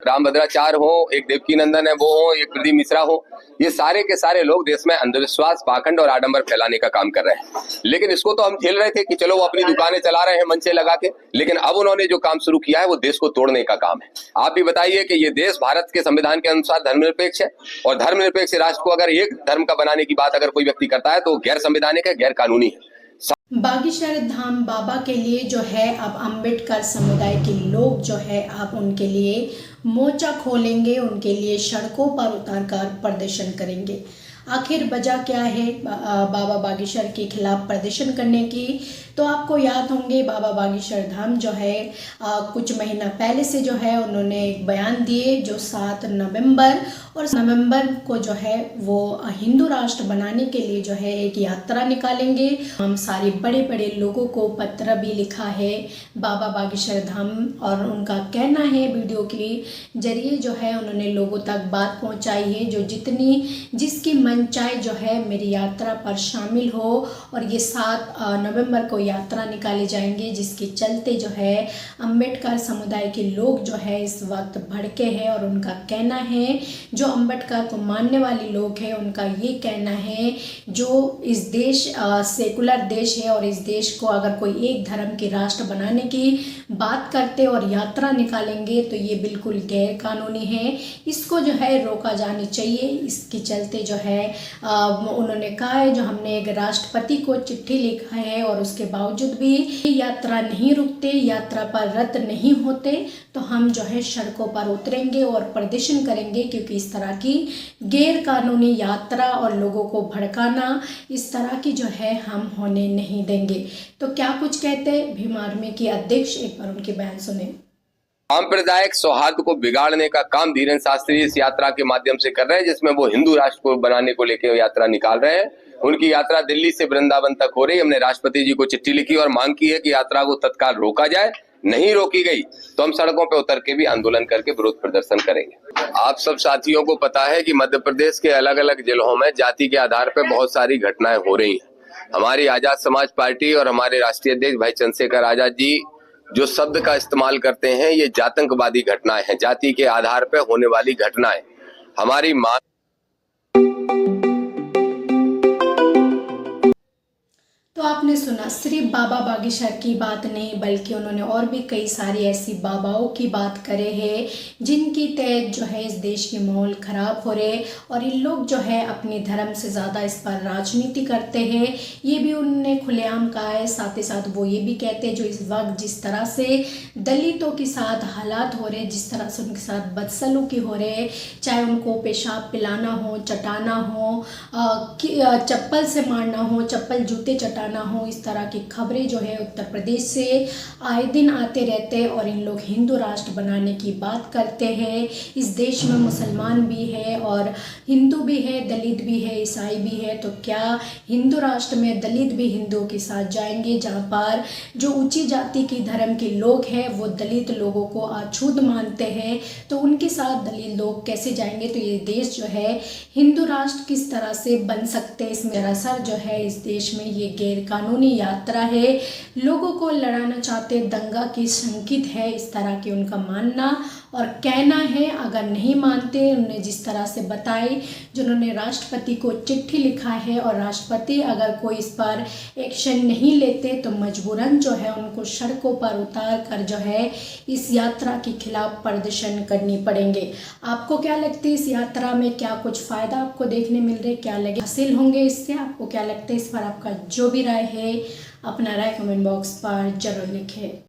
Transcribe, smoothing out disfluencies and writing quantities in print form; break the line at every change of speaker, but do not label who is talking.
रामभद्राचार्य हो, एक देवकीनंदन है वो हो, एक प्रदीप मिश्रा हो, ये सारे के सारे लोग देश में अंधविश्वास, पाखंड और आडंबर फैलाने का काम कर रहे हैं। लेकिन इसको तो हम झेल रहे थे कि चलो वो अपनी दुकानें चला रहे हैं मंचे लगा के, लेकिन अब उन्होंने जो काम शुरू किया है वो देश को तोड़ने का काम है। आप भी बताइए कि ये देश भारत के संविधान के अनुसार धर्मनिरपेक्ष है, और धर्मनिरपेक्ष राष्ट्र को अगर एक धर्म का बनाने की बात अगर कोई व्यक्ति करता है तो गैर संवैधानिक है, गैर कानूनी है।
बागीशर धाम बाबा के लिए जो है अब अम्बेडकर समुदाय के लोग जो है अब उनके लिए मोर्चा खोलेंगे, उनके लिए सड़कों पर उतारकर प्रदर्शन करेंगे। आखिर वजह क्या है बाबा बागीशर के खिलाफ प्रदर्शन करने की? तो आपको याद होंगे बाबा बागीशर धाम जो है कुछ महीना पहले से जो है उन्होंने एक बयान दिए जो 7 नवंबर को जो है वो हिंदू राष्ट्र बनाने के लिए जो है एक यात्रा निकालेंगे। हम सारे बड़े बड़े लोगों को पत्र भी लिखा है बाबा बागीशर धाम, और उनका कहना है वीडियो के जरिए जो है उन्होंने लोगों तक बात पहुंचाई है जो जिसकी चाहे जो है मेरी यात्रा पर शामिल हो। और ये 7 नवंबर को यात्रा निकाले जाएंगे, जिसके चलते जो है अम्बेडकर समुदाय के लोग जो है इस वक्त भड़के हैं। और उनका कहना है, जो अम्बेडकर को मानने वाले लोग हैं उनका ये कहना है, जो इस देश सेकुलर देश है और इस देश को अगर कोई एक धर्म के राष्ट्र बनाने की बात करते और यात्रा निकालेंगे तो ये बिल्कुल गैर कानूनी है, इसको जो है रोका जानी चाहिए। इसके चलते जो है उन्होंने कहा है, जो हमने एक राष्ट्रपति को चिट्ठी लिखा है और उसके बावजूद भी यात्रा नहीं रुकते, यात्रा पर रद्द नहीं होते, तो हम जो है सड़कों पर उतरेंगे और प्रदर्शन करेंगे, क्योंकि इस तरह की गैर कानूनी यात्रा और लोगों को भड़काना इस तरह की जो है हम होने नहीं देंगे। तो क्या कुछ कहते हैं भीम आर्मी के अध्यक्ष, एक बार उनके बयान सुने।
सांप्रदायिक सौहार्द को बिगाड़ने का काम धीरेन्द्र शास्त्री इस यात्रा के माध्यम से कर रहे हैं, जिसमें वो हिंदू राष्ट्र को बनाने को लेकर यात्रा निकाल रहे हैं। उनकी यात्रा दिल्ली से वृंदावन तक हो रही। हमने राष्ट्रपति जी को चिट्ठी लिखी और मांग की है कि यात्रा को तत्काल रोका जाए। नहीं रोकी गई तो हम सड़कों पर उतर के भी आंदोलन करके विरोध प्रदर्शन करेंगे। आप सब साथियों को पता है कि मध्य प्रदेश के अलग अलग जिलों में जाति के आधार पर बहुत सारी घटनाएं हो रही हैं। हमारी आजाद समाज पार्टी और हमारे राष्ट्रीय अध्यक्ष भाई चंद्रशेखर आजाद जी जो शब्द का इस्तेमाल करते हैं, ये जातंकवादी घटनाएं हैं, जाति के आधार पर होने वाली घटनाएं। हमारी मांग
तो आपने सुना, सिर्फ बाबा बागीशर की बात नहीं बल्कि उन्होंने और भी कई सारी ऐसी बाबाओं की बात करे हैं जिनकी तहत जो है इस देश के माहौल ख़राब हो रहे, और इन लोग जो है अपने धर्म से ज़्यादा इस पर राजनीति करते हैं, ये भी उन्होंने खुलेआम कहा है। साथ ही साथ वो ये भी कहते हैं जो इस वक्त जिस तरह से दलितों के साथ हालात हो रहे, जिस तरह से उनके साथ बदसलूकी हो रहे, चाहे उनको पेशाब पिलाना हो, चटाना हो, चप्पल से मारना हो, चप्पल जूते चटाना हो, इस तरह की खबरें जो है उत्तर प्रदेश से आए दिन आते रहते हैं। और इन लोग हिंदू राष्ट्र बनाने की बात करते हैं। इस देश में मुसलमान भी है और हिंदू भी है, दलित भी है, ईसाई भी है, तो क्या हिंदू राष्ट्र में दलित भी हिंदुओं के साथ जाएंगे, जहाँ पर जो ऊंची जाति की धर्म के लोग हैं वो दलित लोगों को अछूत मानते हैं, तो उनके साथ दलित लोग कैसे जाएंगे? तो ये देश जो है हिंदू राष्ट्र किस तरह से बन सकते हैं? इसमें दरअसल जो है इस देश में ये गैर कानूनी यात्रा है, लोगों को लड़ाना चाहते, दंगा की संकेत है, इस तरह की उनका मानना और कहना है। अगर नहीं मानते, उन्होंने जिस तरह से बताई, जिन्होंने राष्ट्रपति को चिट्ठी लिखा है, और राष्ट्रपति अगर कोई इस पर एक्शन नहीं लेते तो मजबूरन जो है उनको सड़कों पर उतार कर जो है इस यात्रा के खिलाफ प्रदर्शन करनी पड़ेंगे। आपको क्या लगता है इस यात्रा में क्या कुछ फ़ायदा आपको देखने मिल रहे, क्या लगे हासिल होंगे इससे? आपको क्या लगता है इस पर? आपका जो भी राय है अपना राय कमेंट बॉक्स पर जरूर लिखें।